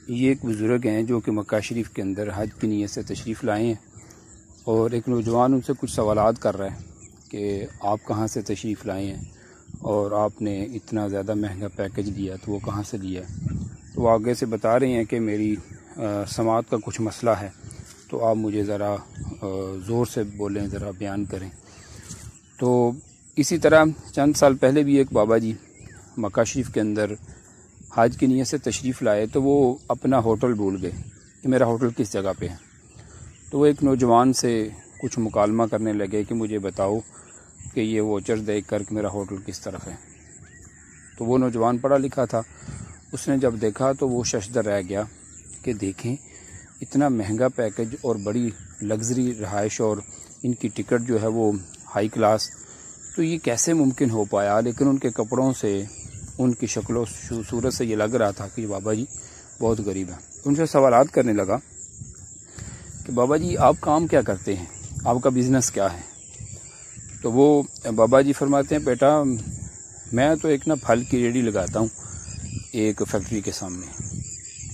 یہ ایک بزرگ ہیں جو کہ مکہ شریف کے اندر حج کی نیت سے تشریف لائے ہیں، اور ایک نوجوان ان سے کچھ سوالات کر رہا ہے کہ آپ کہاں سے تشریف لائے ہیں اور آپ نے اتنا زیادہ مہنگا پیکج لیا تو وہ کہاں سے لیا ہے۔ تو وہ آگے سے بتا رہے ہیں کہ میری سماعت کا کچھ مسئلہ ہے، تو آپ مجھے ذرا زور سے بولیں، ذرا بیان کریں۔ تو اسی طرح چند سال پہلے بھی ایک بابا جی مکہ شریف کے اندر حج کی نیت سے تشریف لائے، تو وہ اپنا ہوٹل بھول گئے کہ میرا ہوٹل کس جگہ پہ ہے۔ تو وہ ایک نوجوان سے کچھ مکالمہ کرنے لگے کہ مجھے بتاؤ کہ یہ واچر دیکھ کر کہ میرا ہوٹل کس طرف ہے۔ تو وہ نوجوان پڑھا لکھا تھا، اس نے جب دیکھا تو وہ ششدر رہ گیا کہ دیکھیں اتنا مہنگا پیکج اور بڑی لگژری رہائش اور ان کی ٹکٹ جو ہے وہ ہائی کلاس، تو یہ کیسے ممکن ہو پایا۔ لیکن ان کے کپڑوں سے، ان کی شکل و صورت سے یہ لگ رہا تھا کہ بابا جی بہت غریب ہیں۔ ان سے سوالات کرنے لگا کہ بابا جی آپ کام کیا کرتے ہیں، آپ کا بزنس کیا ہے۔ تو وہ بابا جی فرماتے ہیں بیٹا میں تو ایک پھل کی ریڑھی لگاتا ہوں ایک فیکٹری کے سامنے۔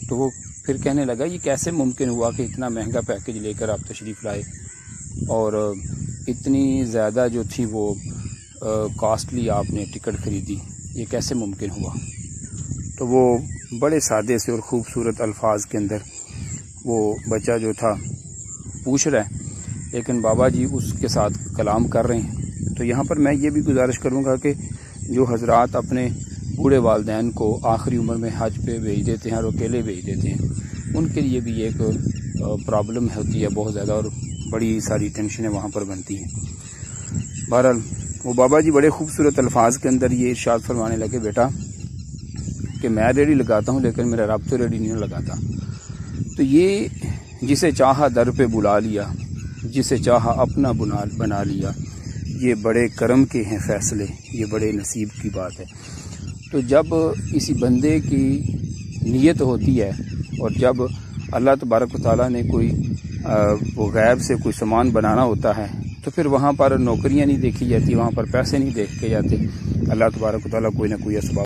تو وہ پھر کہنے لگا یہ کیسے ممکن ہوا کہ اتنا مہنگا پیکج لے کر آپ تشریف لائے اور اتنی زیادہ جو تھی وہ کاسٹلی آپ نے ٹکٹ خریدی، یہ کیسے ممکن ہوا۔ تو وہ بڑے سادے سے اور خوبصورت الفاظ کے اندر وہ بچہ جو تھا پوچھ رہا ہے، لیکن بابا جی اس کے ساتھ کلام کر رہے ہیں۔ تو یہاں پر میں یہ بھی گزارش کروں گا کہ جو حضرات اپنے بوڑھے والدین کو آخری عمر میں حج پہ بھیج دیتے ہیں اور اکیلے بھیج دیتے ہیں، ان کے لیے بھی ایک پرابلم ہوتی ہے بہت زیادہ، اور بڑی ساری ٹینشنیں وہاں پر بنتی ہیں۔ بہرحال وہ بابا جی بڑے خوبصورت الفاظ کے اندر یہ ارشاد فرمانے لگے بیٹا کہ میں ریڑھی لگاتا ہوں لیکن میرا رب تو ریڑھی نہیں لگاتا۔ تو یہ جسے چاہا در پہ بلا لیا، جسے چاہا اپنا بنا لیا، یہ بڑے کرم کے ہیں فیصلے، یہ بڑے نصیب کی بات ہے۔ تو جب کسی بندے کی نیت ہوتی ہے اور جب اللہ تبارک و تعالیٰ نے کوئی وہ غیب سے کوئی سامان بنانا ہوتا ہے، تو پھر وہاں پر نوکریاں نہیں دیکھی جاتی، وہاں پر پیسے نہیں دیکھے جاتے، اللہ تبارک و تعالیٰ کوئی نہ کوئی اسباب